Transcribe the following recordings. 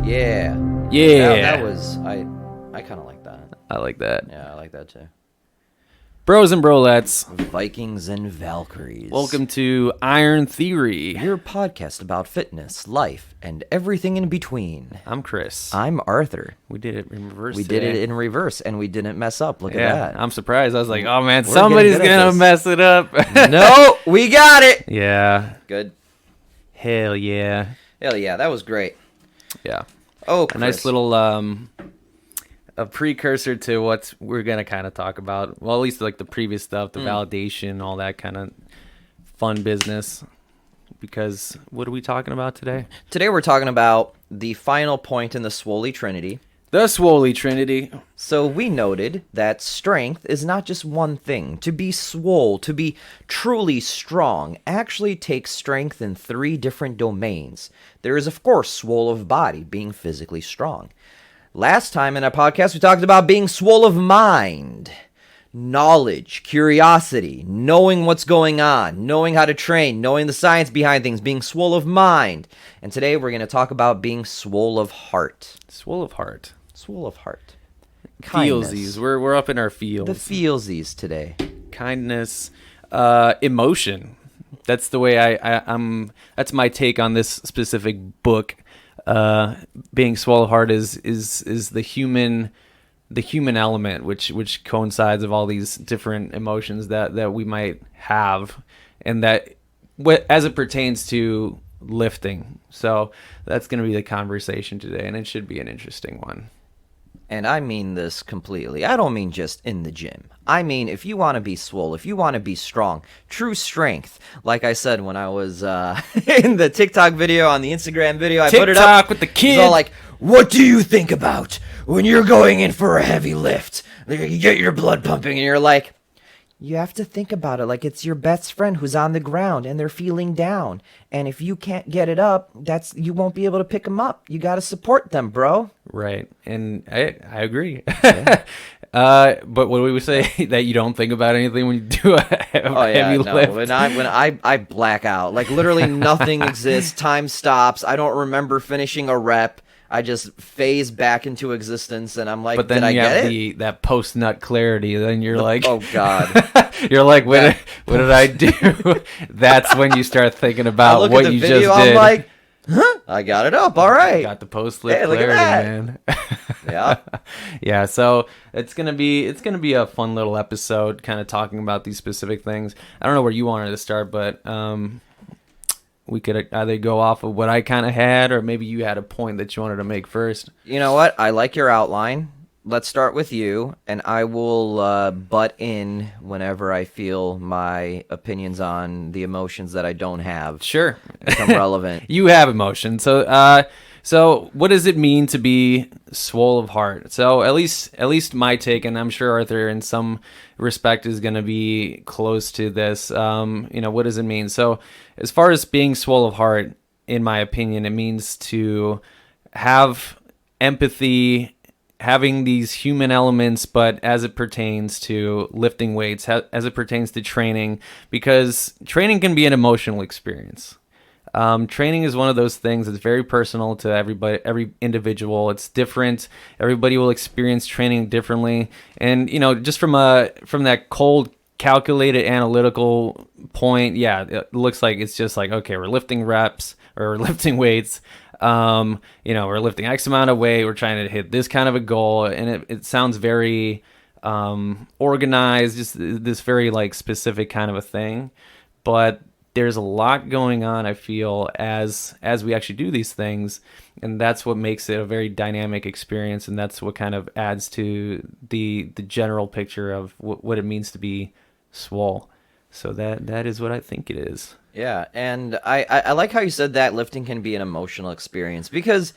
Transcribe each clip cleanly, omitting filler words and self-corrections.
Yeah. Yeah. That was I kind of like that. I like that. Yeah, I like that too. Bros and brolettes, Vikings and Valkyries. welcome to Iron Theory. Your podcast about fitness, life, and everything in between. I'm Chris. I'm Arthur. We did it in reverse We today. did it in reverse, and we didn't mess up. Look at that. I'm surprised. I was like, oh man, We're somebody's getting good at gonna this. mess it up. No, we got it. Yeah. Good. Hell yeah. Hell yeah, that was great. Yeah. Oh, A nice little a precursor to what we're gonna kind of talk about. Well, at least like the previous stuff, the validation, all that kind of fun business. Because what are we talking about today? Today we're talking about the final point in the Swoly Trinity. The Swoly Trinity. So we noted that strength is not just one thing. To be swole, to be truly strong, actually takes strength in 3 different domains. There is, of course, swole of body, being physically strong. Last time in our podcast, we talked about being swole of mind. Knowledge, curiosity, knowing what's going on, knowing how to train, knowing the science behind things, being swole of mind. And today we're going to talk about being swole of heart. Swole of heart. Swole of heart. Kindness. Feelsies. We're up in our feels. The feelsies today. Kindness, emotion. That's the way I'm. That's my take on this specific book. Being swole of heart is the human element, which coincides of all these different emotions that we might have, and that as it pertains to lifting. So that's going to be the conversation today, and it should be an interesting one. And I mean this completely. I don't mean just in the gym. I mean, if you want to be swole, if you want to be strong, true strength. Like I said when I was in the TikTok video, on the Instagram video, I put it up. TikTok with the It's kid. all like, what do you think about when you're going in for a heavy lift? You get your blood pumping and you're like, you have to think about it like it's your best friend who's on the ground and they're feeling down. And if you can't get it up, you won't be able to pick them up. You got to support them, bro. Right, and I agree. Yeah. But what do we say that you don't think about anything when you do a heavy lift? When I black out, like literally nothing exists. Time stops. I don't remember finishing a rep. I just phase back into existence, and I'm like, but then did I you get have it? that post nut clarity. Then you're like, Oh God. you're like, what did I do? That's when you start thinking I about look what at the you video, just I'm did. like, huh? I got it up. All right. Got the post lift Hey, look at clarity, that. man. Yeah. Yeah, so it's gonna be a fun little episode, kind of talking about these specific things. I don't know where you wanted to start, but we could either go off of what I kind of had, or maybe you had a point that you wanted to make first. You know what? I like your outline. Let's start with you, and I will butt in whenever I feel my opinions on the emotions that I don't have Sure. become relevant. You have emotion. So what does it mean to be swole of heart? So at least my take, and I'm sure Arthur in some respect is going to be close to this. What does it mean? So as far as being swole of heart, in my opinion, it means to have empathy, having these human elements, but as it pertains to lifting weights, as it pertains to training, because training can be an emotional experience. Training is one of those things that's very personal to everybody, every individual. It's different. Everybody will experience training differently. And, just from that cold, calculated, analytical point, yeah, it looks like it's just like, okay, we're lifting reps or we're lifting weights. We're lifting X amount of weight. We're trying to hit this kind of a goal. And it sounds very organized, just this very like specific kind of a thing. But there's a lot going on, I feel, as we actually do these things, and that's what makes it a very dynamic experience, and that's what kind of adds to the general picture of what it means to be swole. So that is what I think it is. Yeah, and I like how you said that lifting can be an emotional experience, because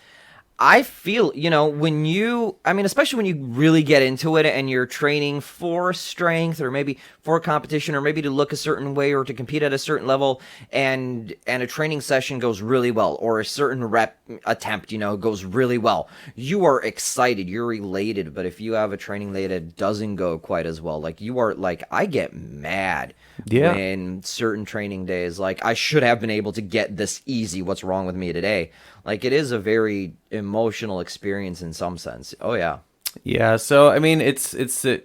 I feel, especially when you really get into it and you're training for strength or maybe for competition or maybe to look a certain way or to compete at a certain level, and a training session goes really well, or a certain rep attempt, goes really well. You are excited, you're elated, but if you have a training day that doesn't go quite as well, like you are, like, I get mad when certain training days, like, I should have been able to get this easy. What's wrong with me today? Like it is a very emotional experience in some sense. Oh yeah. Yeah, so I mean, it's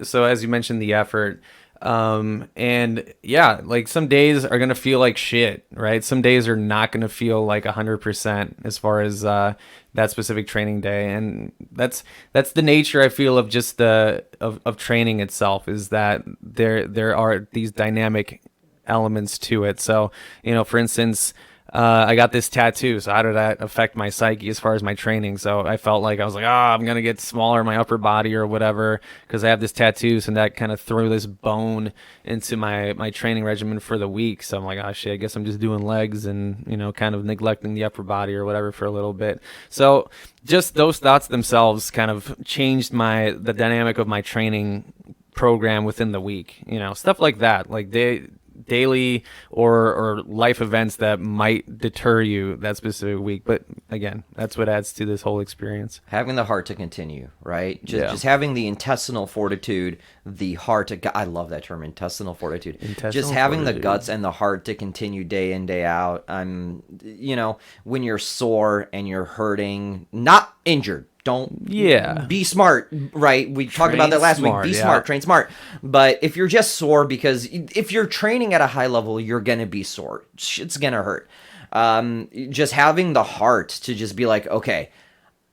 so as you mentioned the effort, and yeah, like some days are gonna feel like shit, right? Some days are not gonna feel like 100% as far as that specific training day, and that's the nature I feel of just of training itself is that there are these dynamic elements to it. So for instance. I got this tattoo, so how did that affect my psyche as far as my training? So I felt like I was like, I'm gonna get smaller in my upper body or whatever because I have this tattoo, so that kind of threw this bone into my training regimen for the week. So I'm like, oh shit, I guess I'm just doing legs and kind of neglecting the upper body or whatever for a little bit. So just those thoughts themselves kind of changed the dynamic of my training program within the week. Stuff like that, like daily or life events that might deter you that specific week. But again, that's what adds to this whole experience. Having the heart to continue, right? Yeah. Just having the intestinal fortitude, the heart to, I love that term, intestinal fortitude. Just having the guts and the heart to continue day in, day out. When you're sore and you're hurting, not injured. Don't be smart, right? We talked about that last week. Be smart, train smart. But if you're just sore, because if you're training at a high level, you're going to be sore. Shit's going to hurt. Just having the heart to just be like, okay,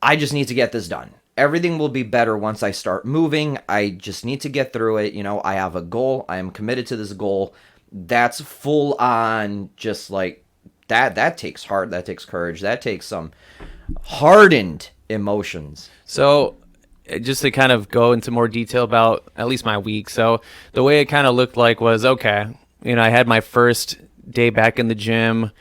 I just need to get this done. Everything will be better once I start moving. I just need to get through it. I have a goal. I am committed to this goal. That's full on just like that. That takes heart. That takes courage. That takes some hardened emotions. So just to kind of go into more detail about at least my week. So the way it kind of looked like was, okay, I had my first day back in the gym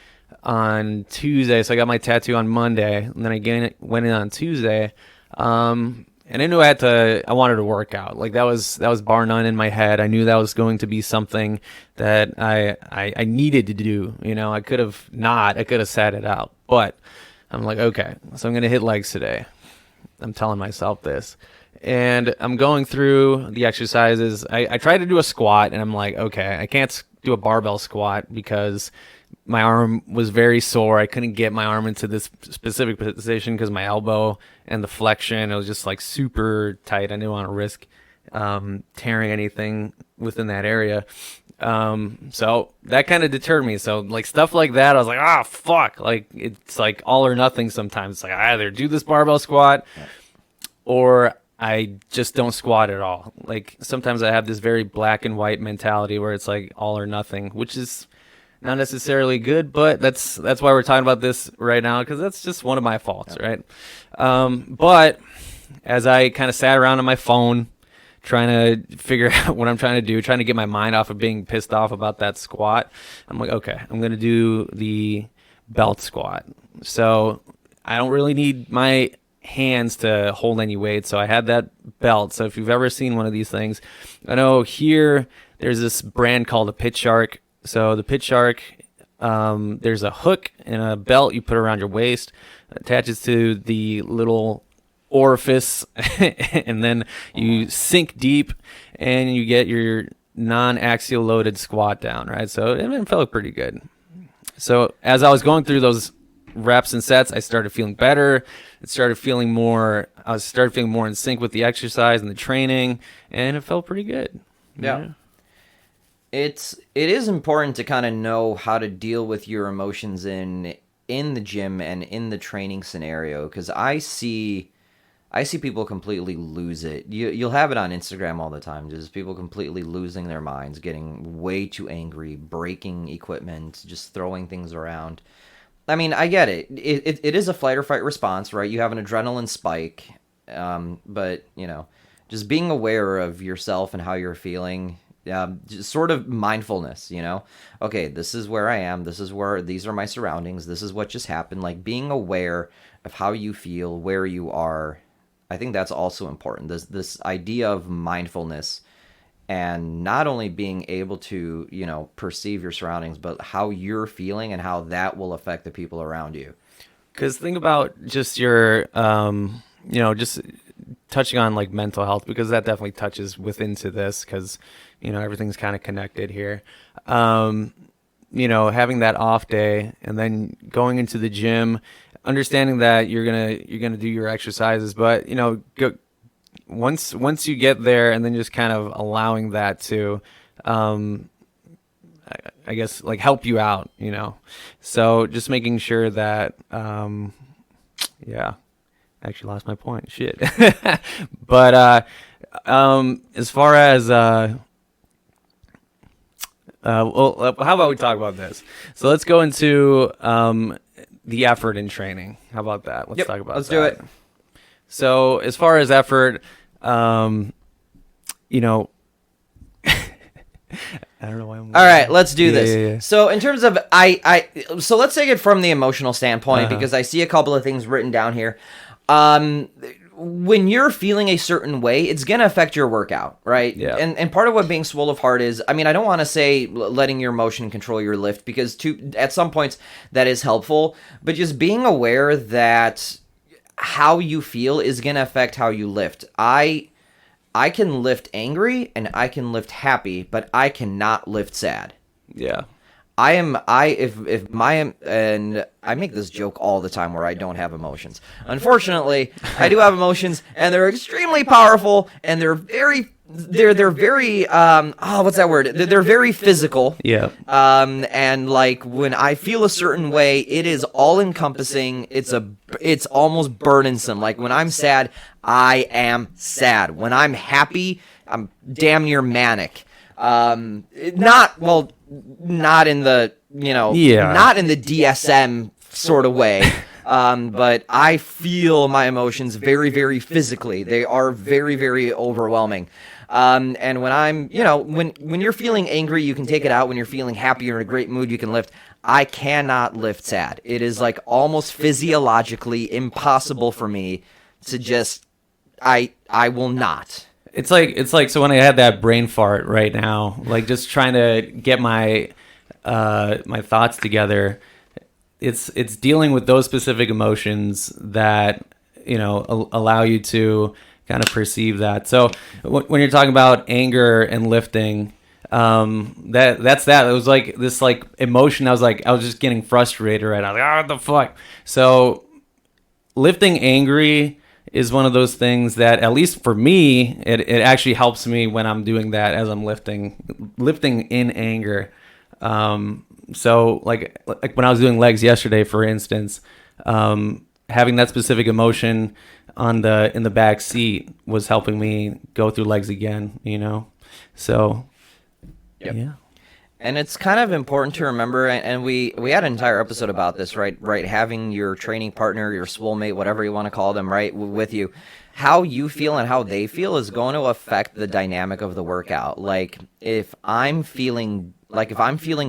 on Tuesday. So I got my tattoo on Monday, and then I went in on Tuesday. And I knew I wanted to work out. Like that was bar none in my head. I knew that was going to be something that I needed to do. I could have sat it out, but I'm like, okay, so I'm going to hit legs today. I'm telling myself this. And I'm going through the exercises. I tried to do a squat, and I'm like, okay, I can't do a barbell squat because my arm was very sore. I couldn't get my arm into this specific position because my elbow and the flexion, it was just like super tight. I didn't want to risk tearing anything within that area. So that kind of deterred me. So like stuff like that, I was like, fuck. Like it's like all or nothing sometimes. It's like I either do this barbell squat or I just don't squat at all. Like sometimes I have this very black and white mentality where it's like all or nothing, which is not necessarily good, but that's why we're talking about this right now, because that's just one of my faults, right? But as I kind of sat around on my phone trying to figure out what I'm trying to do, trying to get my mind off of being pissed off about that squat, I'm like, okay, I'm going to do the belt squat. So I don't really need my hands to hold any weight, so I had that belt. So if you've ever seen one of these things, I know here there's this brand called a Pit Shark. So the Pit Shark, there's a hook and a belt you put around your waist, attaches to the little orifice, and then you sink deep and you get your non-axial loaded squat down, right? So it felt pretty good. So as I was going through those reps and sets, I started feeling better. I started feeling more in sync with the exercise and the training, and it felt pretty good. Yeah. It is important to kind of know how to deal with your emotions in the gym and in the training scenario, because I see people completely lose it. You'll have it on Instagram all the time. Just people completely losing their minds, getting way too angry, breaking equipment, just throwing things around. I mean, I get it. It is a flight or fight response, right? You have an adrenaline spike, but just being aware of yourself and how you're feeling. Just sort of mindfulness, okay, this is where I am, these are my surroundings, this is what just happened, like being aware of how you feel, where you are. I think that's also important, this idea of mindfulness, and not only being able to perceive your surroundings, but how you're feeling and how that will affect the people around you. Because think about just your just touching on like mental health, because that definitely touches into this, because everything's kind of connected here. Having that off day and then going into the gym, understanding that you're gonna do your exercises, but once you get there, and then just kind of allowing that to, I guess, like, help you out, So just making sure that, yeah, I actually lost my point. Shit. But as far as well, how about we talk about this? So let's go into the effort in training. How about that? Let's talk about let's that. do it. So as far as effort, I don't know why I'm. All right, let's do this. Yeah. So in terms of so let's take it from the emotional standpoint, because I see a couple of things written down here. When you're feeling a certain way, it's going to affect your workout, right? Yeah. And part of what being swole of heart is, I mean, I don't want to say letting your emotion control your lift, because at some points that is helpful, but just being aware that how you feel is going to affect how you lift. I can lift angry and I can lift happy, but I cannot lift sad. Yeah. And I make this joke all the time where I don't have emotions. Unfortunately, I do have emotions, and they're extremely powerful, and they're very what's that word? They're very physical. Yeah. And like when I feel a certain way, it is all encompassing. It's almost burdensome. Like when I'm sad, I am sad. When I'm happy, I'm damn near manic. Not in the, not in the DSM sort of way. But I feel my emotions very, very physically. They are very, very overwhelming. And when I'm, when you're feeling angry, you can take it out. When you're feeling happy, you're in a great mood, you can lift. I cannot lift sad. It is like almost physiologically impossible for me to just, I will not. It's like so when I had that brain fart right now, like just trying to get my my thoughts together. It's dealing with those specific emotions that allow you to kind of perceive that. So when you're talking about anger and lifting, that's that. It was like this like emotion. I was just getting frustrated. Right, I was like, what the fuck. So lifting angry is one of those things that, at least for me, it actually helps me when I'm doing that as I'm lifting in anger. So like when I was doing legs yesterday, for instance, having that specific emotion in the back seat was helping me go through legs again, So, Yep. Yeah. And it's kind of important to remember, and we had an entire episode about this, right? Having your training partner, your swole mate, whatever you want to call them, right, with you. How you feel and how they feel is going to affect the dynamic of the workout. Like if I'm feeling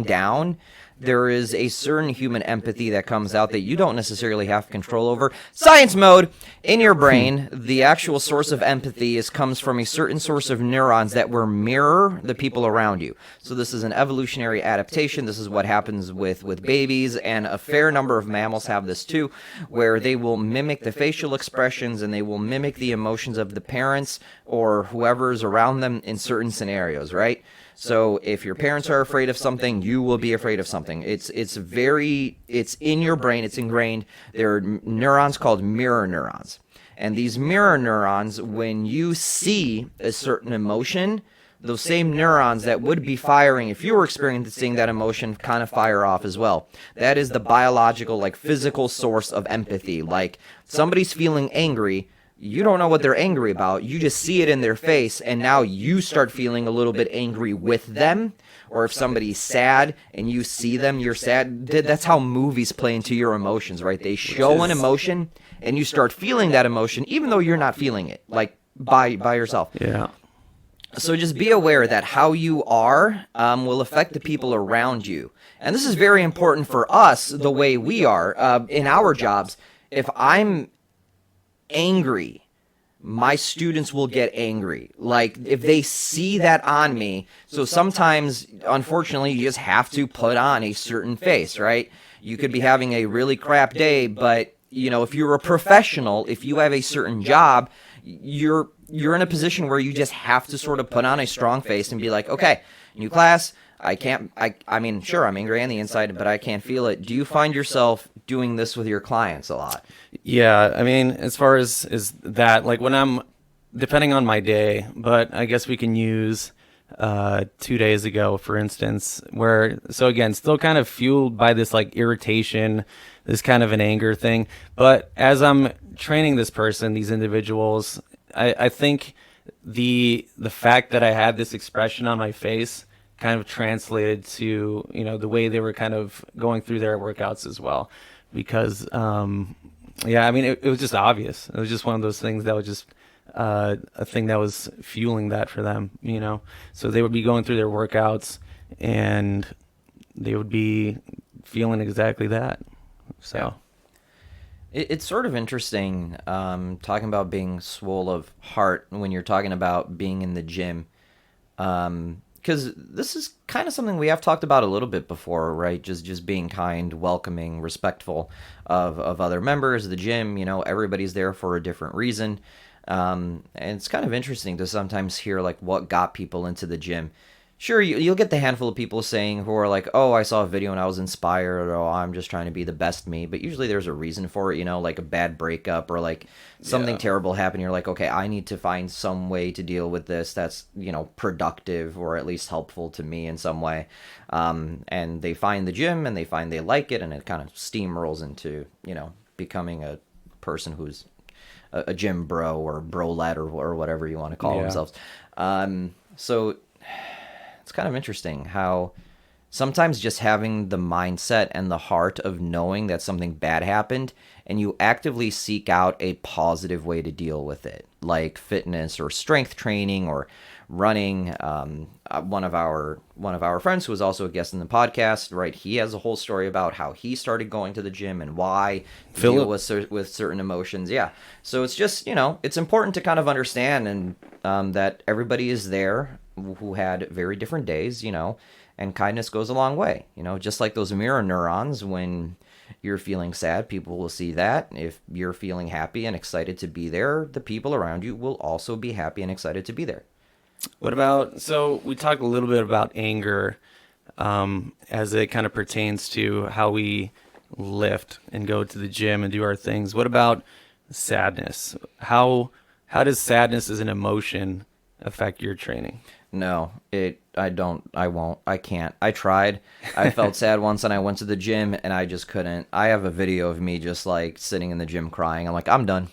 down, there is a certain human empathy that comes out that you don't necessarily have control over. Science mode! In your brain, the actual source of empathy comes from a certain source of neurons that will mirror the people around you. So this is an evolutionary adaptation. This is what happens with babies, and a fair number of mammals have this too, where they will mimic the facial expressions and they will mimic the emotions of the parents or whoever's around them in certain scenarios, right? So if your parents are afraid of something, you will be afraid of something. It's in your brain, it's ingrained. There are neurons called mirror neurons. And these mirror neurons, when you see a certain emotion, those same neurons that would be firing if you were experiencing that emotion kind of fire off as well. That is the biological, like physical source of empathy. Like somebody's feeling angry, you don't know what they're angry about. You just see it in their face, and now you start feeling a little bit angry with them. Or if somebody's sad and you see them, you're sad. That's how movies play into your emotions, right? They show an emotion, and you start feeling that emotion, even though you're not feeling it, like by yourself. Yeah. So just be aware that how you are will affect the people around you. And this is very important for us, the way we are in our jobs. If I'm angry, my students will get angry. Like if they see that on me. So sometimes, unfortunately, you just have to put on a certain face, right? You could be having a really crap day, but if you're a professional, if you have a certain job, you're in a position where you just have to sort of put on a strong face and be like, okay, new class. I can't, I mean, sure, I'm angry on the inside, but I can't feel it. Do you find yourself doing this with your clients a lot? Yeah, I mean, as far as that, like when I'm, depending on my day, but I guess we can use 2 days ago, for instance, where, so again, still kind of fueled by this like irritation, this kind of an anger thing. But as I'm training this person, these individuals, I think the fact that I had this expression on my face kind of translated to, the way they were kind of going through their workouts as well. Because, yeah, I mean, it was just obvious. It was just one of those things that was just a thing that was fueling that for them, So they would be going through their workouts and they would be feeling exactly that. So. Yeah. It's sort of interesting talking about being swole of heart when you're talking about being in the gym. Because this is kind of something we have talked about a little bit before, right? Just being kind, welcoming, respectful of other members of the gym. Everybody's there for a different reason. And it's kind of interesting to sometimes hear like what got people into the gym. Sure, you'll get the handful of people saying who are like, oh, I saw a video and I was inspired, or oh, I'm just trying to be the best me. But usually there's a reason for it, like a bad breakup or like something terrible happened. You're like, okay, I need to find some way to deal with this that's, productive or at least helpful to me in some way. And they find the gym and they find they like it, and it kind of steamrolls into, becoming a person who's a gym bro or brolette or whatever you want to call themselves. So it's kind of interesting how sometimes just having the mindset and the heart of knowing that something bad happened and you actively seek out a positive way to deal with it, like fitness or strength training or running. One of our friends who was also a guest in the podcast, right? He has a whole story about how he started going to the gym and why deal with certain emotions. Yeah. So it's just, it's important to kind of understand and that everybody is there who had very different days, and kindness goes a long way, just like those mirror neurons. When you're feeling sad, people will see that. If you're feeling happy and excited to be there, the people around you will also be happy and excited to be there. What about, so we talked a little bit about anger as it kind of pertains to how we lift and go to the gym and do our things. What about sadness? How does sadness as an emotion affect your training? No, I won't, I can't. I tried. I felt sad once and I went to the gym and I just couldn't. I have a video of me just like sitting in the gym crying. I'm like, I'm done.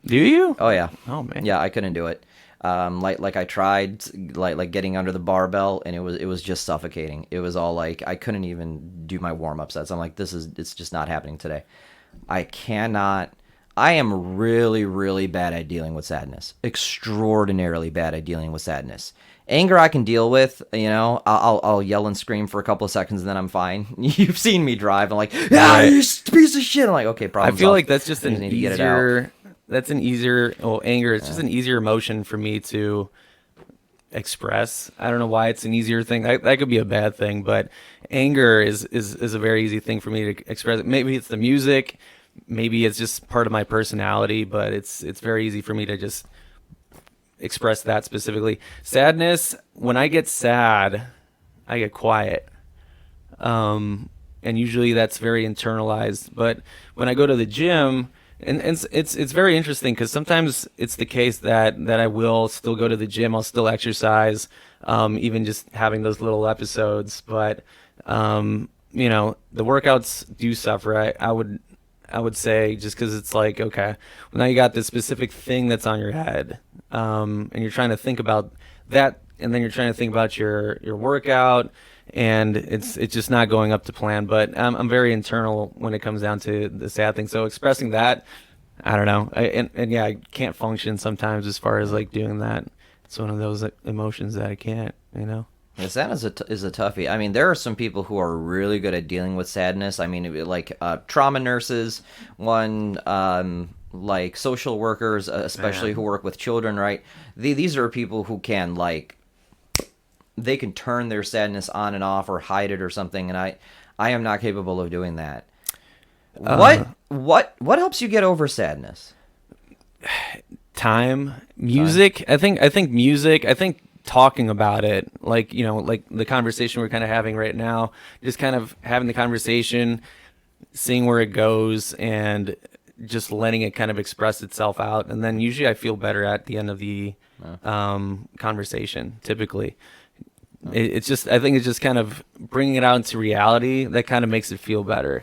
Do you? Oh yeah. Oh man. Yeah, I couldn't do it. Like I tried like getting under the barbell and it was just suffocating. It was all like I couldn't even do my warm-up sets. I'm like, it's just not happening today. I am really, really bad at dealing with sadness. Extraordinarily bad at dealing with sadness. Anger I can deal with, I'll yell and scream for a couple of seconds and then I'm fine. You've seen me drive. I'm like, you piece of shit. I'm like, okay, problem I feel solved. like that's just an easier, anger. It's just an easier emotion for me to express. I don't know why it's an easier thing. That could be a bad thing, but anger is a very easy thing for me to express. Maybe it's the music, maybe it's just part of my personality, but it's very easy for me to just express that specifically. Sadness, when I get sad, I get quiet. And usually that's very internalized. But when I go to the gym, and it's very interesting because sometimes it's the case that I will still go to the gym, I'll still exercise, even just having those little episodes. But the workouts do suffer. I would say, just because it's like, okay, well, now you got this specific thing that's on your head, and you're trying to think about that, and then you're trying to think about your workout, and it's just not going up to plan. But I'm very internal when it comes down to the sad thing. So expressing that, I don't know, I can't function sometimes as far as like doing that. It's one of those emotions that I can't, Yeah, sadness is a toughie. I mean, there are some people who are really good at dealing with sadness. I mean, like trauma nurses, like social workers, especially who work with children, right? These are people who can they can turn their sadness on and off or hide it or something, and I am not capable of doing that. What helps you get over sadness? Time, music. I think music. I think talking about it, like like the conversation we're kind of having right now, just kind of having the conversation, seeing where it goes, and just letting it kind of express itself out. And then usually I feel better at the end of the conversation. Typically, it's just I think it's just kind of bringing it out into reality that kind of makes it feel better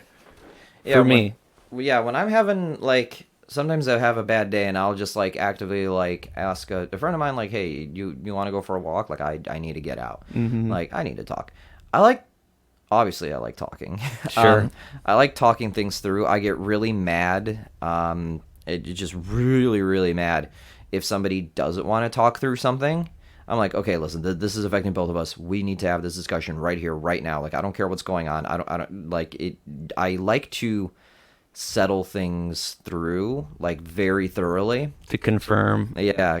for me. When I'm having like. Sometimes I have a bad day and I'll just like actively like ask a friend of mine like, hey, you want to go for a walk? Like I need to get out. Like I need to talk. Obviously I like talking. Sure. I like talking things through. I get really mad. Just really, really mad if somebody doesn't want to talk through something. I'm like, okay, listen, this is affecting both of us. We need to have this discussion right here, right now. Like I don't care what's going on. I don't like it. I like to settle things through like very thoroughly To confirm.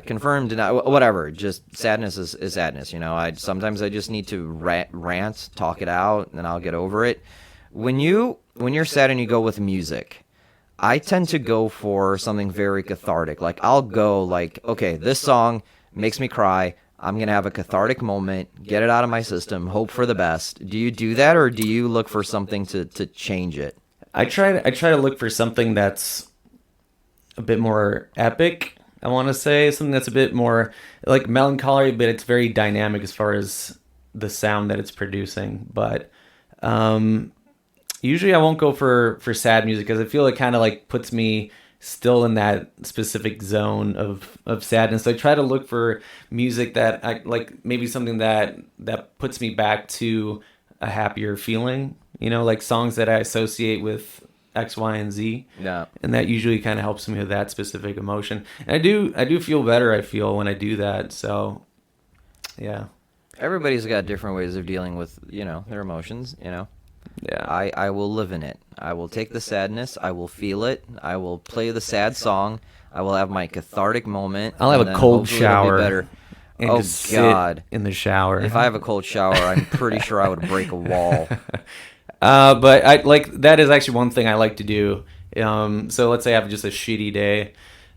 Confirm, deny, whatever. Just sadness is sadness, sometimes I just need to rant, talk it out, and then I'll get over it. When you're sad and you go with music, I tend to go for something very cathartic. Like I'll go like, okay, this song makes me cry, I'm gonna have a cathartic moment, get it out of my system, hope for the best. Do you do that, or do you look for something to change it? I try to look for something that's a bit more epic. I want to say something that's a bit more like melancholy, but it's very dynamic as far as the sound that it's producing. But usually I won't go for sad music because I feel it kind of like puts me still in that specific zone of sadness. So I try to look for music that I like, maybe something that puts me back to a happier feeling. Like songs that I associate with X, Y, and Z. Yeah. And that usually kind of helps me with that specific emotion. And I do feel better, I feel, when I do that. So, yeah. Everybody's got different ways of dealing with, their emotions, Yeah. I will live in it. I will take the sadness. I will feel it. I will play the sad song. I will have my cathartic moment. I'll have a cold shower. Better. And just sit in the shower. If I have a cold shower, I'm pretty sure I would break a wall. But I like that is actually one thing I like to do. So let's say I have just a shitty day.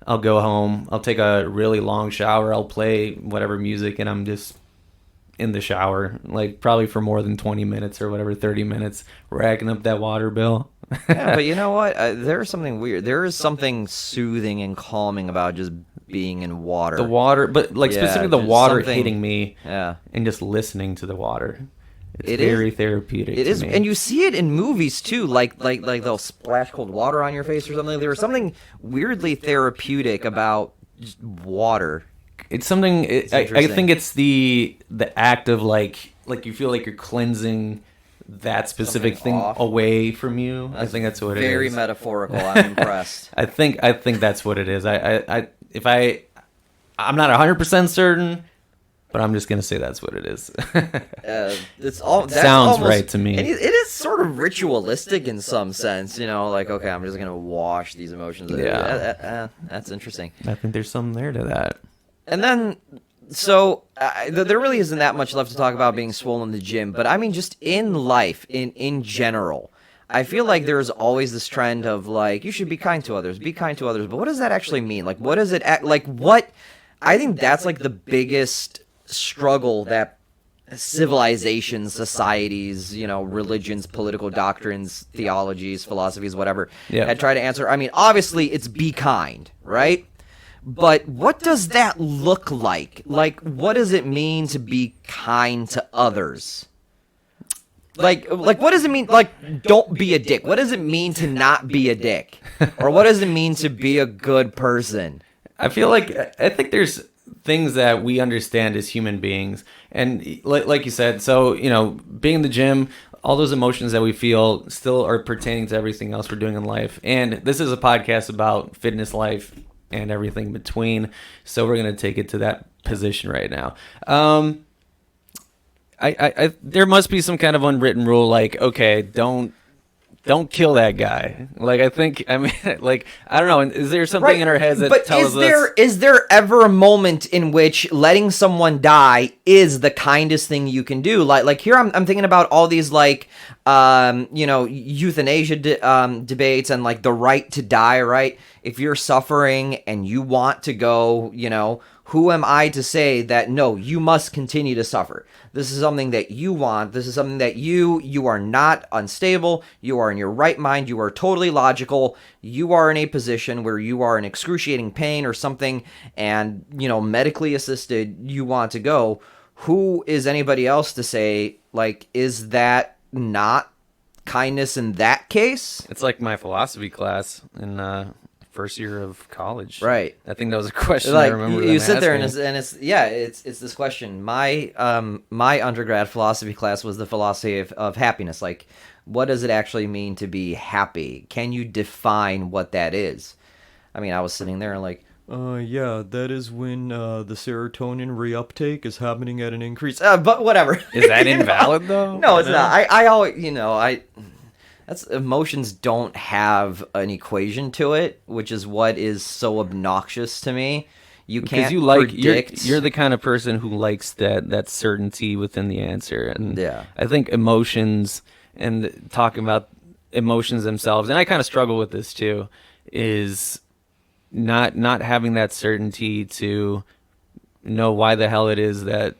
I'll go home. I'll take a really long shower. I'll play whatever music, and I'm just in the shower, like probably for more than 20 minutes or whatever, 30 minutes, racking up that water bill. Yeah, but you know what? There's something weird. There is something soothing and calming about just being in water. The water, but like specifically the water hitting me, yeah, and just listening to the water. It's it very is, therapeutic. It to is, me. and you see it in movies too. Like they'll splash cold water on your face or something. There was something weirdly therapeutic about just water. It's something. I think it's the act of like you feel like you're cleansing that specific thing away from you. I think that's what it is. Very metaphorical. I'm impressed. I think that's what it is. I'm not 100% certain, but I'm just gonna say that's what it is. It's all sounds right to me. And it is sort of ritualistic in some sense, like, okay, I'm just gonna wash these emotions. Yeah, that's interesting. I think there's something there to that. And then, so there really isn't that much left to talk about being swole in the gym, but I mean, just in life, in general. I feel like there's always this trend of like, you should be kind to others, but what does that actually mean? Like, what does it act like? What I think that's like the biggest struggle that civilizations, societies, religions, political doctrines, theologies, philosophies, whatever, had tried to answer. I mean, obviously it's be kind, right? But what does that look like? Like, what does it mean to be kind to others? Like, what does it mean? Like, don't be a dick. What does it mean to not be a dick? Or what does it mean to be a good person? I think there's things that we understand as human beings. And like you said, so, being in the gym, all those emotions that we feel still are pertaining to everything else we're doing in life. And this is a podcast about fitness, life, and everything in between. So we're going to take it to that position right now. I there must be some kind of unwritten rule, like, okay, don't don't kill that guy. Like, I mean, like, I don't know. Is there something in our heads that but tells us? is there ever a moment in which letting someone die is the kindest thing you can do? Like here, I'm thinking about all these like, euthanasia debates and like the right to die. Right? If you're suffering and you want to go, who am I to say that no, you must continue to suffer? This is something that you want. This is something that you are not unstable. You are in your right mind. You are totally logical. You are in a position where you are in excruciating pain or something, and medically assisted, you want to go. Who is anybody else to say, like, is that not kindness in that case? It's like my philosophy class in first year of college. Right. I think that was a question Like I remember. you them sit there and asking. it's this question. My undergrad philosophy class was the philosophy of happiness. Like, what does it actually mean to be happy? Can you define what that is? I mean, I was sitting there and like, yeah, that is when the serotonin reuptake is happening at an increase. But whatever. Is that You know? invalid though? No, it's not. I always, that's emotions don't have an equation to it, which is what is so obnoxious to me. You can't Because you like predict. you're the kind of person who likes that certainty within the answer, and Yeah. I think emotions and talking about emotions themselves, and I kind of struggle with this too, is not having that certainty to know why the hell it is that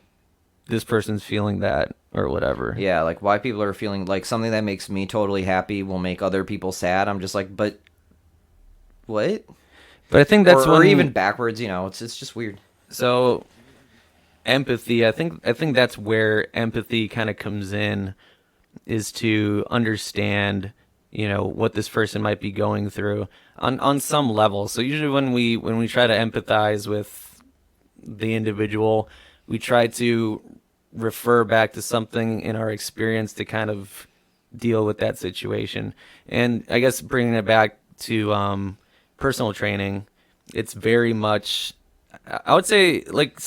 this person's feeling that or whatever. Yeah, like why people are feeling like something that makes me totally happy will make other people sad. I'm just like, but what? But I think that's Or even backwards. It's just weird. so empathy. I think that's where empathy kind of comes in, is to understand what this person might be going through on some level. So usually when we try to empathize with the individual, we try to refer back to something in our experience to kind of deal with that situation. And I guess bringing it back to personal training, it's very much, I would say, like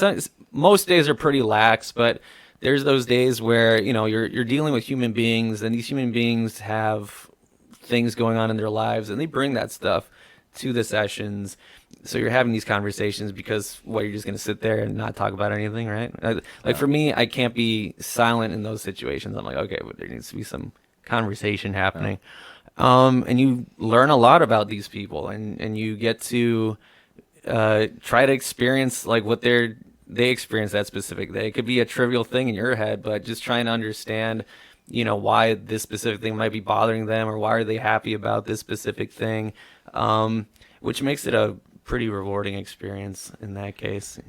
most days are pretty lax, but there's those days where you're dealing with human beings, and these human beings have things going on in their lives, and they bring that stuff to the sessions. So you're having these conversations because you're just going to sit there and not talk about anything, right? For me, I can't be silent in those situations. I'm like, okay, but there needs to be some conversation happening. And you learn a lot about these people, and you get to try to experience like what they experience that specific day. It could be a trivial thing in your head, but just trying to understand why this specific thing might be bothering them, or why are they happy about this specific thing, which makes it a pretty rewarding experience in that case.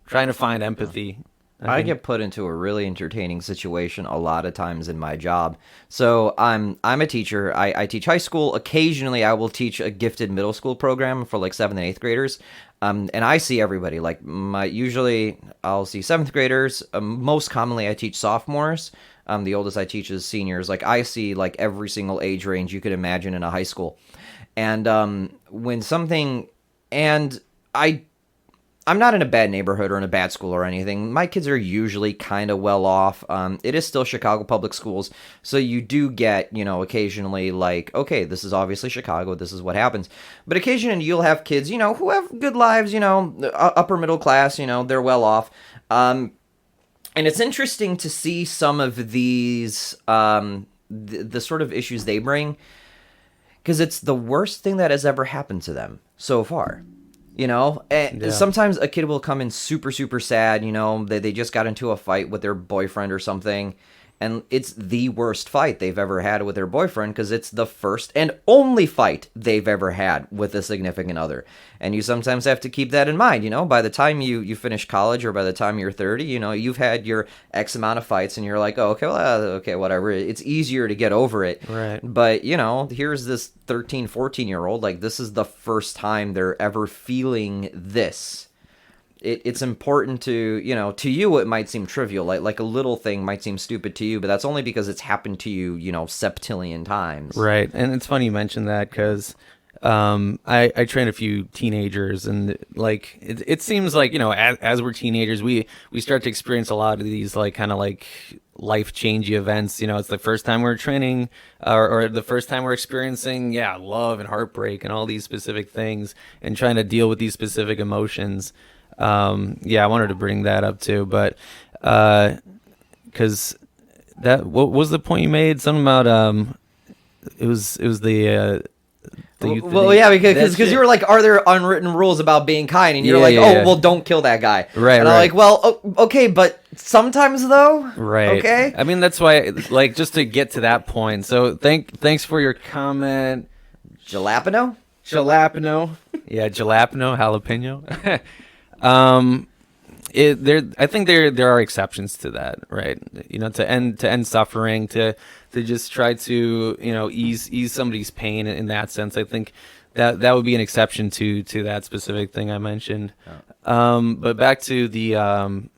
Trying to find empathy. I get put into a really entertaining situation a lot of times in my job. So I'm a teacher. I teach high school. Occasionally, I will teach a gifted middle school program for like 7th and 8th graders. And I see everybody. Like usually I'll see 7th graders. Most commonly, I teach sophomores. The oldest I teach is seniors. Like I see like every single age range you could imagine in a high school. And when something, and I'm not in a bad neighborhood or in a bad school or anything. My kids are usually kind of well off. It is still Chicago public schools, so you do get, occasionally like, okay, this is obviously Chicago, this is what happens. But occasionally you'll have kids, who have good lives, upper middle class, they're well off. And it's interesting to see some of these, the sort of issues they bring, because it's the worst thing that has ever happened to them so far. And Yeah. sometimes a kid will come in super, super sad, they just got into a fight with their boyfriend or something, and it's the worst fight they've ever had with their boyfriend because it's the first and only fight they've ever had with a significant other. And you sometimes have to keep that in mind, by the time you finish college or by the time you're 30, you've had your X amount of fights and you're like, oh, okay, well, okay, whatever. It's easier to get over it. Right. But, here's this 13, 14-year-old, like this is the first time they're ever feeling this. It's important to, to you it might seem trivial, like a little thing might seem stupid to you, but that's only because it's happened to you, septillion times. Right. And it's funny you mentioned that because I train a few teenagers, and like it seems like, you know, as we're teenagers, we start to experience a lot of these like kind of like life changing events. You know, it's the first time we're training, or the first time we're experiencing, yeah, love and heartbreak and all these specific things, and trying to deal with these specific emotions. Yeah, I wanted to bring that up too, but because what was the point you made? Something about it was the Well, yeah, that because shit. you were like, are there unwritten rules about being kind? And you're Yeah, like, yeah, oh, yeah. well, don't kill that guy. Right, And I'm right. like, well, okay, but sometimes though, Right. okay. I mean, that's why, like, just to get to that point. So thanks for your comment, Jalapeno? jalapeno. Yeah, jalapeno, jalapeno. I think there are exceptions to that, right? You know, to end suffering, to just try to, you know, ease somebody's pain in that sense. I think that would be an exception to that specific thing I mentioned. But back to the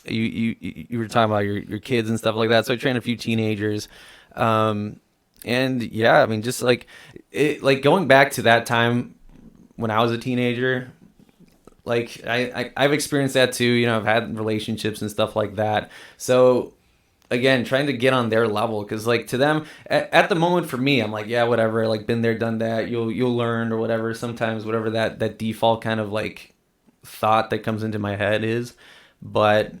you were talking about your kids and stuff like that. So I trained a few teenagers, and yeah, I mean, just like going back to that time when I was a teenager. Like I've experienced that too. You know, I've had relationships and stuff like that. So again, trying to get on their level, because like to them at the moment, for me, I'm like, yeah, whatever, like been there, done that. You'll learn or whatever. Sometimes whatever that default kind of like thought that comes into my head is, but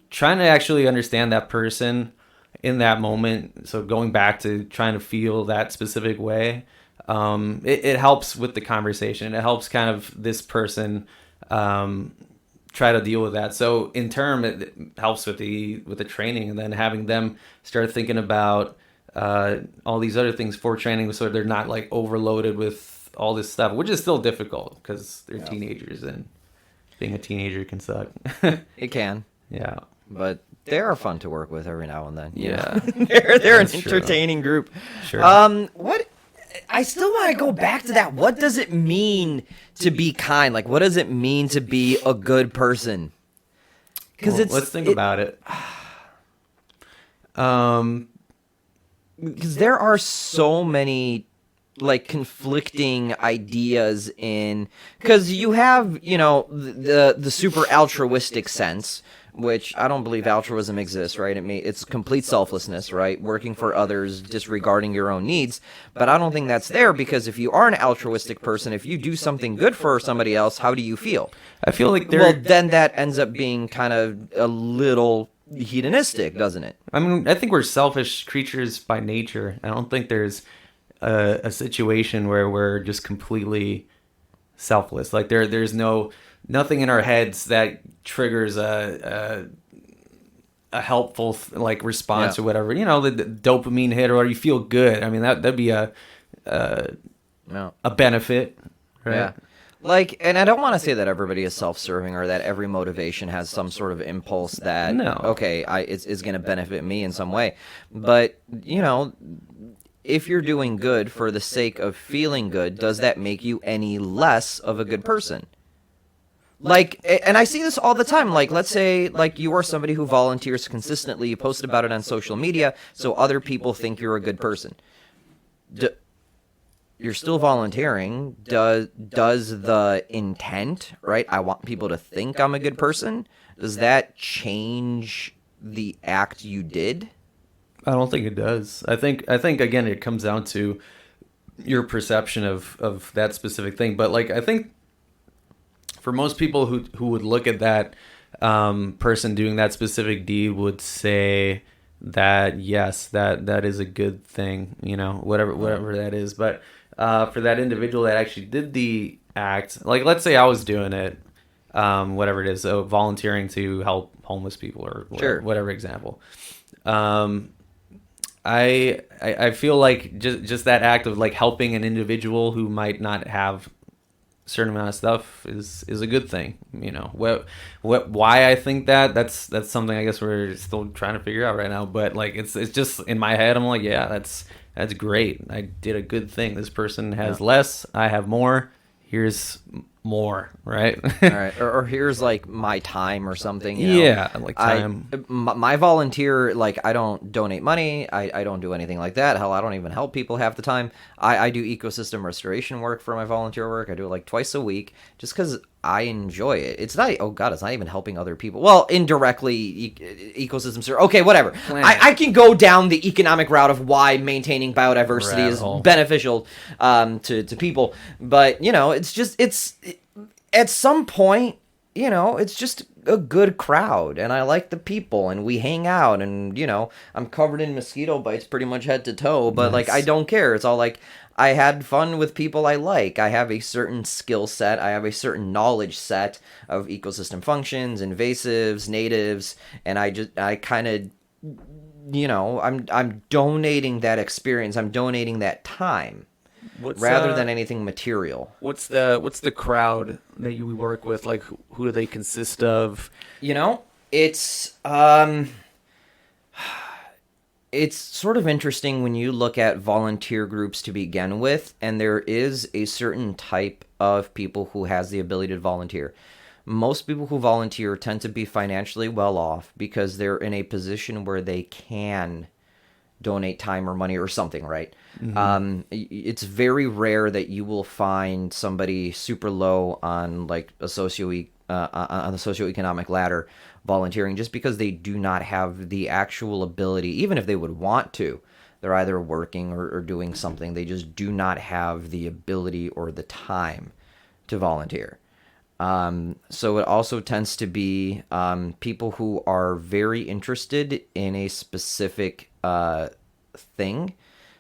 trying to actually understand that person in that moment. So going back to trying to feel that specific way, it helps with the conversation. It helps kind of this person try to deal with that. So in turn, it helps with the training, and then having them start thinking about all these other things for training, so they're not like overloaded with all this stuff, which is still difficult because they're teenagers, and being a teenager can suck. It can, Yeah. but they are fun to work with every now and then. you Yeah. know? they're an That's true. entertaining group. Sure. What? I still want to go back to that. What does it mean to be kind? Like, what does it mean to be a good person? Because Well, let's think about it. Because there are so many like conflicting ideas in, because you have, you know, the super altruistic sense, which I don't believe altruism exists, right? It's complete selflessness, right? Working for others, disregarding your own needs. But I don't think that's there, because if you are an altruistic person, if you do something good for somebody else, how do you feel? I feel like Well, then that ends up being kind of a little hedonistic, doesn't it? I mean, I think we're selfish creatures by nature. I don't think there's a situation where we're just completely selfless. Like there's nothing in our heads that triggers a helpful like response or whatever. You know, the dopamine hit, or you feel good. I mean, that'd be a benefit, right? Yeah. Like, and I don't want to say that everybody is self-serving, or that every motivation has some sort of impulse that, No. okay, it's going to benefit me in some way. But, you know, if you're doing good for the sake of feeling good, does that make you any less of a good person? Like, and I see this all the time. Like, let's say, like, you are somebody who volunteers consistently, you post about it on social media, so other people think you're a good person. You're still volunteering. Does the intent, right? I want people to think I'm a good person. Does that change the act you did? I don't think it does. I think again, it comes down to your perception of that specific thing. But like, I think for most people who would look at that person doing that specific deed would say that yes, that is a good thing, you know, whatever that is. But for that individual that actually did the act, like let's say I was doing it, whatever it is, so volunteering to help homeless people or whatever example. I feel like just that act of like helping an individual who might not have a certain amount of stuff is a good thing. You know, why I think that's something I guess we're still trying to figure out right now. But like it's just in my head, I'm like, yeah, that's great. I did a good thing. This person has less, I have more. Here's more, right? All right, or here's like my time or something. Yeah, like time. My volunteer, like I don't donate money. I don't do anything like that. Hell, I don't even help people half the time. I do ecosystem restoration work for my volunteer work. I do it like twice a week, just because I enjoy it. It's not. Oh God, it's not even helping other people. Well, indirectly, ecosystems are okay. Whatever. I can go down the economic route of why maintaining biodiversity Rabbit is hole. beneficial to people, but it's just at some point, it's just a good crowd, and I like the people, and we hang out, and I'm covered in mosquito bites pretty much head to toe, but like I Nice. don't care. It's all like I had fun with people I like. I have a certain skill set. I have a certain knowledge set of ecosystem functions, invasives, natives, and I kind of I'm donating that experience. I'm donating that time What's rather than anything material. what's the crowd that you work with? Like, who do they consist of? It's it's sort of interesting when you look at volunteer groups to begin with, and there is a certain type of people who has the ability to volunteer. Most people who volunteer tend to be financially well off because they're in a position where they can donate time or money or something, right? It's very rare that you will find somebody super low on like a on the socioeconomic ladder volunteering just because they do not have the actual ability, even if they would want to. They're either working or doing something. They just do not have the ability or the time to volunteer. So it also tends to be people who are very interested in a specific thing.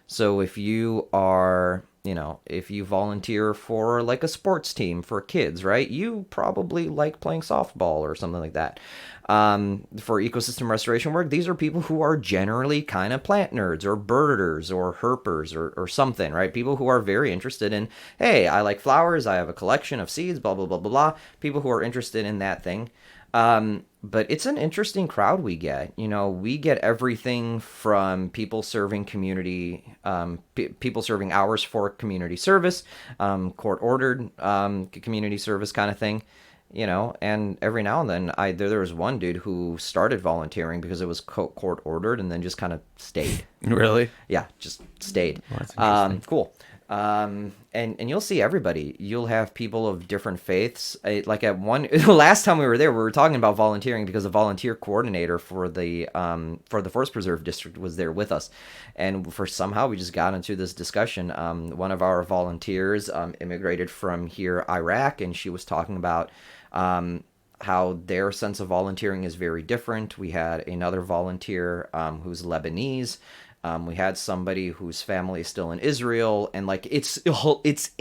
So if you are, if you volunteer for like a sports team for kids, right? You probably like playing softball or something like that. For ecosystem restoration work, these are people who are generally kind of plant nerds or birders or herpers or something, right? People who are very interested in, hey, I like flowers, I have a collection of seeds, blah, blah, blah, blah, blah. People who are interested in that thing. But it's an interesting crowd we get. We get everything from people serving people serving hours for community service, court-ordered community service kind of thing. And every now and then there was one dude who started volunteering because it was court ordered and then just kind of stayed. Really? Yeah, just stayed. Well, that's interesting. Cool. And you'll see everybody. You'll have people of different faiths. Like at last time we were there, we were talking about volunteering because the volunteer coordinator for the Forest Preserve District was there with us, and somehow we just got into this discussion. One of our volunteers immigrated from Iraq, and she was talking about how their sense of volunteering is very different. We had another volunteer who's Lebanese. We had somebody whose family is still in Israel, and like it's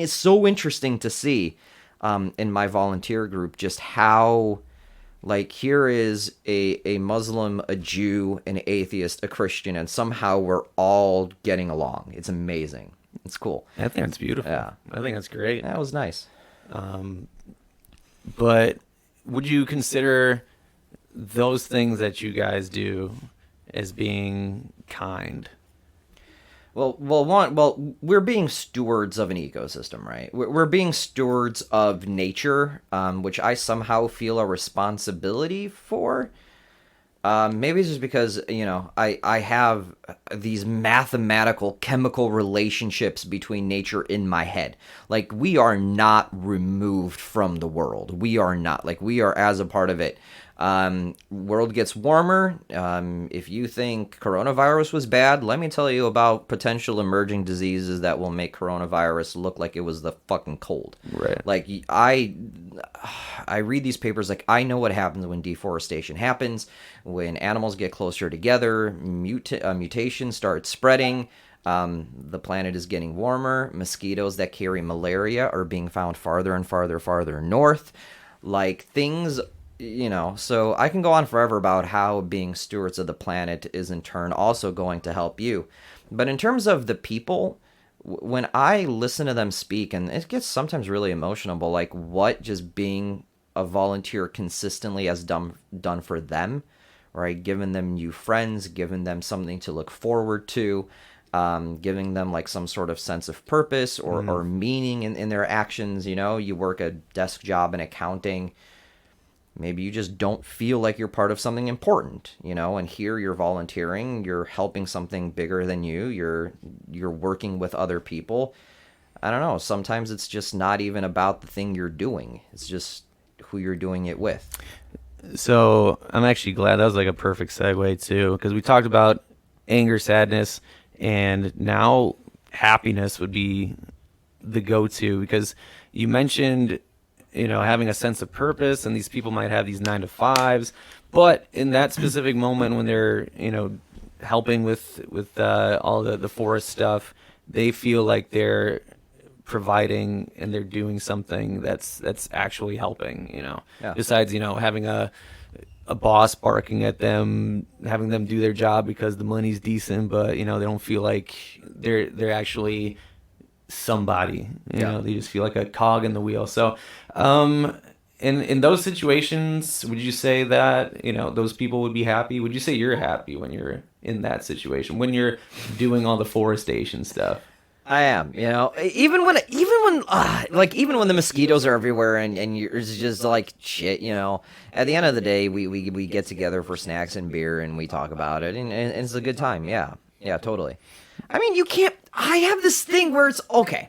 so interesting to see in my volunteer group just how like here is a Muslim, a Jew, an atheist, a Christian, and somehow we're all getting along. It's amazing. It's cool. I think that's beautiful. Yeah. I think that's great. That was nice. But would you consider those things that you guys do as being kind? Well, we're being stewards of an ecosystem, right? We're being stewards of nature, which I somehow feel a responsibility for. Maybe it's just because, I have these mathematical chemical relationships between nature in my head. Like, we are not removed from the world. We are not. Like, we are as a part of it. World gets warmer. If you think coronavirus was bad, let me tell you about potential emerging diseases that will make coronavirus look like it was the fucking cold. Right. Like I read these papers, like I know what happens when deforestation happens, when animals get closer together, mutations start spreading. The planet is getting warmer. Mosquitoes that carry malaria are being found farther and farther north. Like things. So I can go on forever about how being stewards of the planet is in turn also going to help you. But in terms of the people, when I listen to them speak, and it gets sometimes really emotional, but like what just being a volunteer consistently has done for them, right? Giving them new friends, giving them something to look forward to, giving them like some sort of sense of purpose or meaning in their actions. You know, you work a desk job in accounting. Maybe you just don't feel like you're part of something important, you know, and here you're volunteering, you're helping something bigger than you, you're working with other people. I don't know, sometimes it's just not even about the thing you're doing. It's just who you're doing it with. So I'm actually glad that was like a perfect segue too, because we talked about anger, sadness, and now happiness would be the go-to, because you mentioned, you know, having a sense of purpose, and these people might have these 9 to 5s, but in that specific moment when they're, you know, helping with all the forest stuff, they feel like they're providing and they're doing something that's actually helping, you know. Yeah. Besides, you know, having a boss barking at them, having them do their job because the money's decent, but you know, they don't feel like they're actually somebody, you know, they just feel like a cog in the wheel. So in those situations, would you say that, you know, those people would be happy? Would you say you're happy when you're in that situation, when you're doing all the forestation stuff? I am, you know, even when the mosquitoes are everywhere and you're it's just like shit, you know. At the end of the day, we get together for snacks and beer and we talk about it and it's a good time. Yeah, totally. I mean, you can't. I have this thing where it's okay.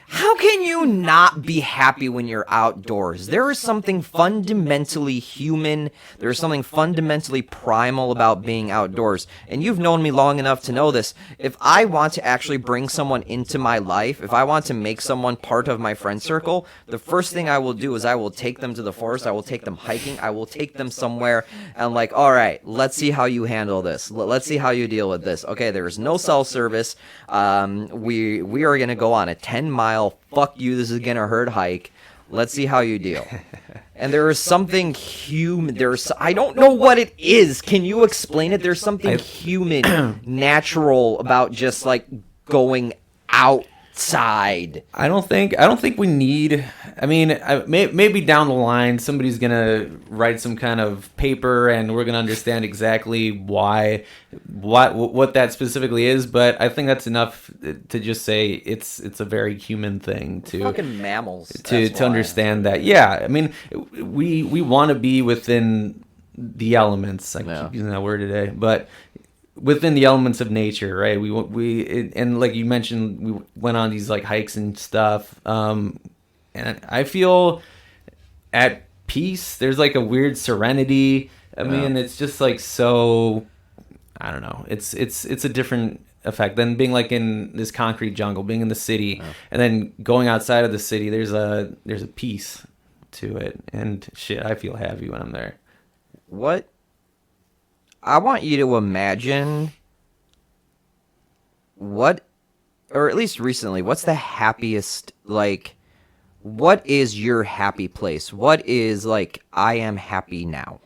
How can you not be happy when you're outdoors? There is something fundamentally human. There's something fundamentally primal about being outdoors. And you've known me long enough to know this. If I want to actually bring someone into my life, if I want to make someone part of my friend circle, the first thing I will do is I will take them to the forest. I will take them hiking. I will take them somewhere and like, all right, let's see how you handle this. Let's see how you deal with this. Okay, there is no cell service. We are going to go on a 10-mile fuck you, this is gonna hurt hike. Let's see how you deal. And there is something human. I don't know what it is. Can you explain it? There's something human, natural about just like going outside. I don't think we need. I mean, maybe down the line somebody's gonna write some kind of paper, and we're gonna understand exactly what that specifically is. But I think that's enough to just say it's a very human thing to Fucking mammals to understand that. Yeah, I mean, we want to be within the elements. I keep using that word today, but within the elements of nature, right? And like you mentioned, we went on these like hikes and stuff, and I feel at peace. There's like a weird serenity. I mean, it's just like so. I don't know. It's a different effect than being like in this concrete jungle, being in the city, and then going outside of the city. There's a peace to it, and shit, I feel happy when I'm there. What? I want you to imagine or at least recently, what's the happiest, like, what is your happy place? What is, like, I am happy now?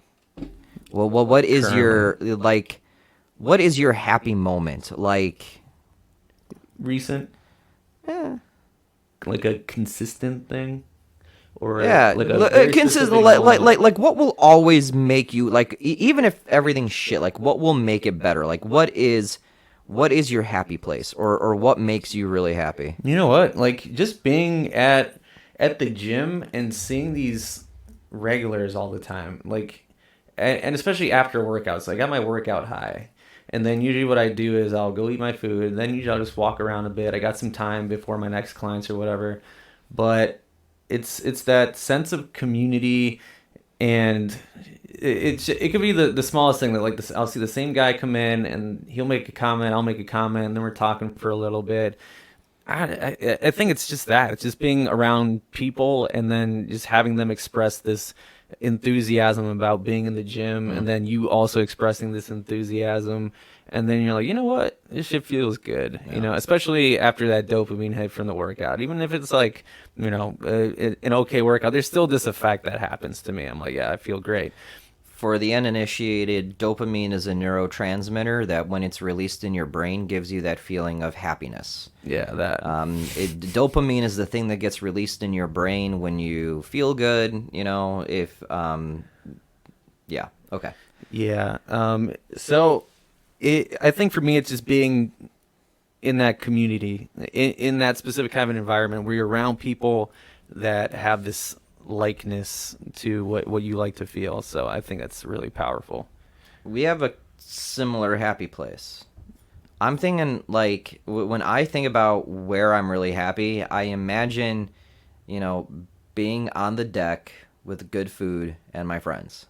Well, what is your, like, what is your happy moment? Like, recent? yeah. Like a consistent thing? Or yeah, like a very consistent. specific Like, what will always make you like, even if everything's shit, like, what will make it better? Like, what is your happy place, or what makes you really happy? You know what? Like just being at the gym and seeing these regulars all the time, like, and especially after workouts. Like, I got my workout high, and then usually what I do is I'll go eat my food, and then usually I'll just walk around a bit. I got some time before my next clients or whatever, but it's that sense of community, and it could be the smallest thing that, like, this, I'll see the same guy come in and he'll make a comment, I'll make a comment, and then we're talking for a little bit. I think it's just that. It's just being around people and then just having them express this enthusiasm about being in the gym, and then you also expressing this enthusiasm, and then you're like, you know what, this shit feels good. You know, especially after that dopamine hit from the workout. Even if it's like, you know, an okay workout, there's still this effect that happens to me. I'm like, yeah, I feel great. For the uninitiated, dopamine is a neurotransmitter that, when it's released in your brain, gives you that feeling of happiness. Yeah, that. Dopamine is the thing that gets released in your brain when you feel good. You know, if yeah, okay, yeah. So, I think for me, it's just being in that community, in that specific kind of an environment where you're around people that have this likeness to what you like to feel. So I think that's really powerful. We have a similar happy place. I'm thinking like when I think about where I'm really happy, I imagine, being on the deck with good food and my friends.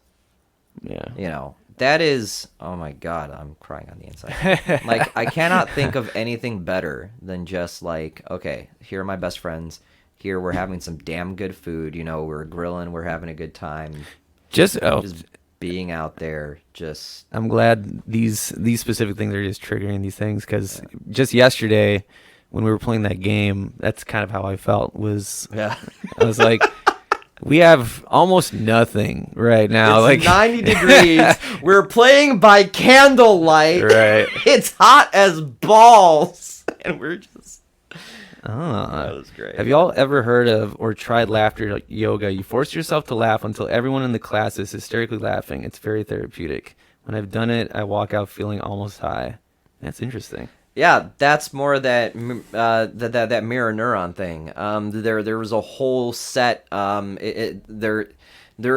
Yeah. That is, oh my God, I'm crying on the inside. Like, I cannot think of anything better than just like, okay, here are my best friends. Here we're having some damn good food. We're grilling, we're having a good time. Just Being out there, just. I'm glad these specific things are just triggering these things, because just yesterday when we were playing that game, that's kind of how I felt. I was like, we have almost nothing right now. It's like 90 degrees. We're playing by candlelight. Right. It's hot as balls, and we're just. Oh, That was great. Have y'all ever heard of or tried laughter yoga? You force yourself to laugh until everyone in the class is hysterically laughing. It's very therapeutic. When I've done it, I walk out feeling almost high. That's interesting. Yeah, that's more that that mirror neuron thing. There was a whole set. There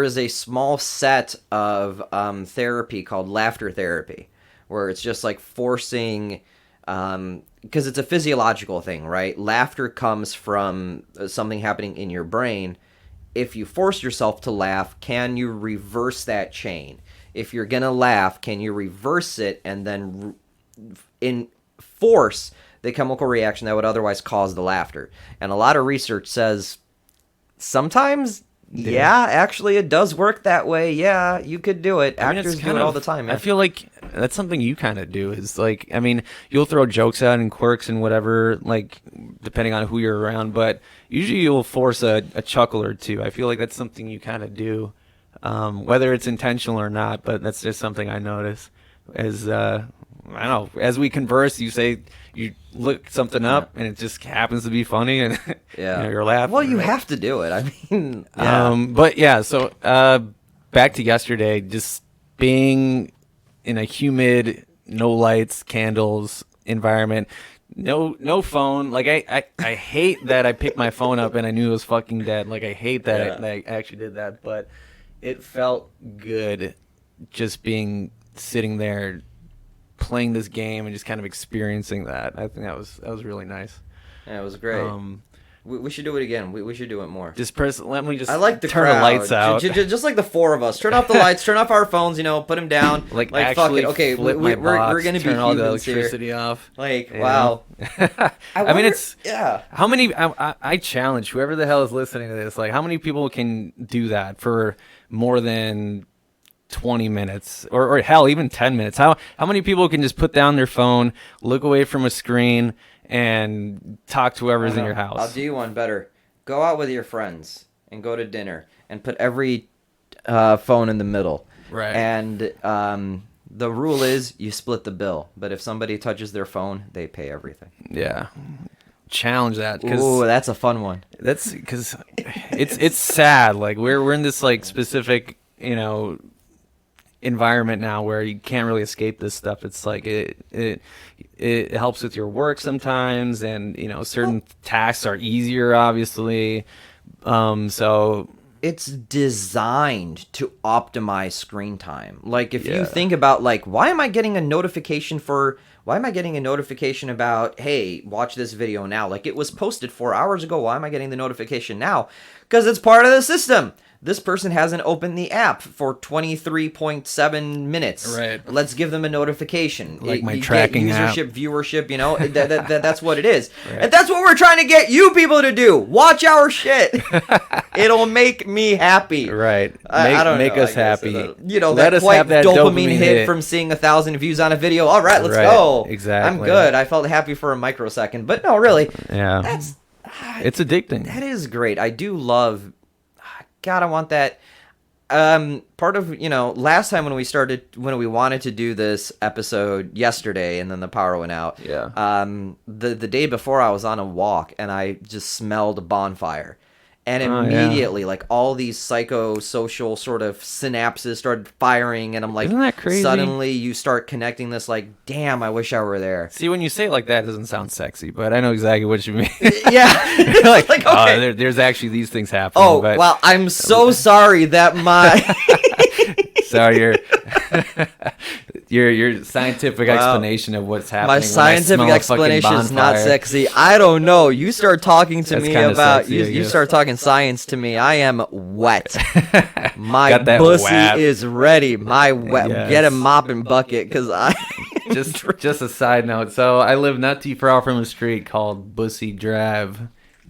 is a small set of therapy called laughter therapy, where it's just like forcing, because it's a physiological thing, right? Laughter comes from something happening in your brain. If you force yourself to laugh, can you reverse that chain? If you're gonna laugh, can you reverse it and then force the chemical reaction that would otherwise cause the laughter? And a lot of research says sometimes, actually it does work that way. Yeah, you could do it. Actors do it all the time, man. I feel like that's something you kind of do, is like, I mean, you'll throw jokes out and quirks and whatever, like, depending on who you're around, but usually you'll force a chuckle or two. I feel like that's something you kind of do, whether it's intentional or not, but that's just something I notice. As I don't know, as we converse, you look something up and it just happens to be funny, and you're laughing. Well, you have to do it. I mean, yeah. But yeah, so back to yesterday, just being in a humid, no lights, candles environment, no phone. Like I hate that I picked my phone up and I knew it was fucking dead. Like I hate that I actually did that, but it felt good just sitting there playing this game and just kind of experiencing that. I think that was really nice. Yeah, it was great. We should do it again. We should do it more. Let me just I like the turn crowd. the lights out. Just like the four of us. Turn off the lights. Turn off our phones. Put them down. Like fuck actually it. Okay, flip we're my box, gonna be turn all the humans electricity here. off. Like, wow. I mean, it's yeah. How many? I challenge whoever the hell is listening to this. Like, how many people can do that for more than 20 minutes or hell, even 10 minutes? How many people can just put down their phone, look away from a screen, and talk to whoever's in your house? I'll do you one better. Go out with your friends and go to dinner and put every phone in the middle. Right. And the rule is you split the bill. But if somebody touches their phone, they pay everything. Yeah. Challenge that. Ooh, that's a fun one. That's because it's sad. Like we're in this like specific, environment now where you can't really escape this stuff. It's like it helps with your work sometimes, and certain tasks are easier, obviously. So it's designed to optimize screen time. Like if you think about like, why am I getting a notification about, hey, watch this video now? Like it was posted 4 hours ago. Why am I getting the notification now? Because it's part of the system. This person hasn't opened the app for 23.7 minutes. Right. Let's give them a notification. Like my you tracking get app. viewership, that's what it is. Right. And that's what we're trying to get you people to do. Watch our shit. It'll make me happy. Right. I don't make know, us happy. Let Let that us quite have that dopamine hit from seeing 1,000 views on a video. All right, let's go. Exactly. I'm good. I felt happy for a microsecond. But no, really. Yeah. It's addicting. That is great. I do love... God, I want that. Part of, last time when we wanted to do this episode yesterday and then the power went out. Yeah. The day before I was on a walk and I just smelled a bonfire. And Oh, yeah. immediately, like, all these psychosocial sort of synapses started firing, and I'm like, Isn't that crazy? suddenly you start connecting this, like, damn, I wish I were there. See, when you say it like that, it doesn't sound sexy, but I know exactly what you mean. Yeah. You're like, Like, oh, okay. there's actually these things happening. Oh, but, wow, I'm so sorry that my... So your scientific explanation of what's happening. My when I scientific smell a fucking explanation is not bonfire. sexy. I don't know. You start talking to That's me kinda about sexy, I you guess. start talking science to me. I am wet. My Got that pussy wap. is ready. My wet. Yes. Get a mop and bucket, because I. Just a side note. So I live not too far from a street called Bussy Drive,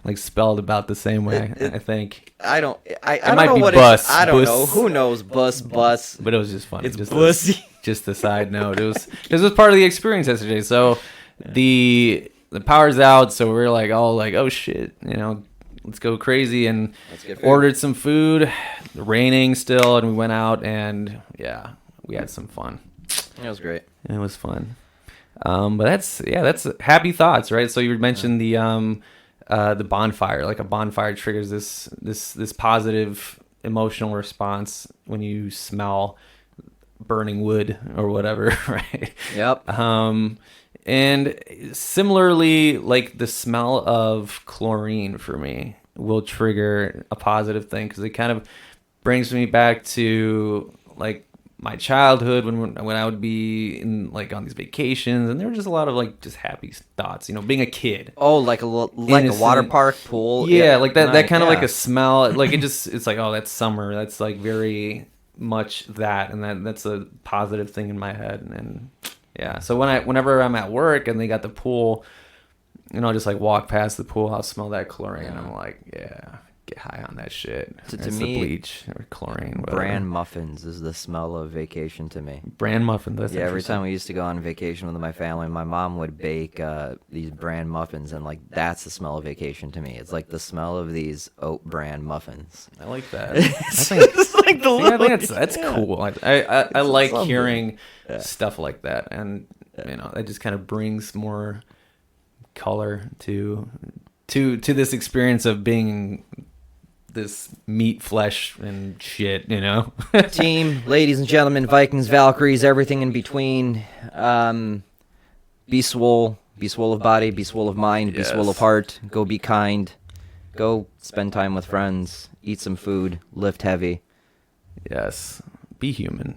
like spelled about the same way. I think, I don't. I might don't know be what bus. I don't Bus. know. Who knows? Bus. but it was just funny. It's just bussy. Just a side note. It was part of the experience yesterday. So the power's out, so we're like all like, oh shit, let's go crazy, and Let's get food. ordered some food. Raining still, and we went out, and yeah, we had some fun. It was great. It was fun. But that's happy thoughts, right? So you mentioned the bonfire. Like a bonfire triggers this positive emotional response when you smell burning wood or whatever, right? Yep. And similarly, like the smell of chlorine for me will trigger a positive thing, because it kind of brings me back to like my childhood when I would be in like on these vacations, and there were just a lot of like just happy thoughts, being a kid. Oh, like a water park pool. Yeah, like that nice, kind of yeah. like a smell, like it's like, oh, that's summer. That's like very much that, and that's a positive thing in my head. And yeah, so whenever I'm at work and they got the pool, I'll just like walk past the pool, I'll smell that chlorine, and I'm like, yeah, get high on that shit. To It's me, the bleach or chlorine. Whatever. Bran muffins is the smell of vacation to me. Bran muffin. That's Yeah, every interesting. time we used to go on vacation with my family, my mom would bake these bran muffins, and like that's the smell of vacation to me. It's like the smell of these oat bran muffins. I like that. It's I think, like the I little, think that's yeah. cool. I like something. hearing stuff like that, and it just kind of brings more color to this experience of being this meat, flesh, and shit. Team, ladies and gentlemen, Vikings, Valkyries, everything in between. Be swole of body, be swole of mind, be swole of Yes. heart. Go be kind. Go spend time with friends. Eat some food. Lift heavy. Yes, be human.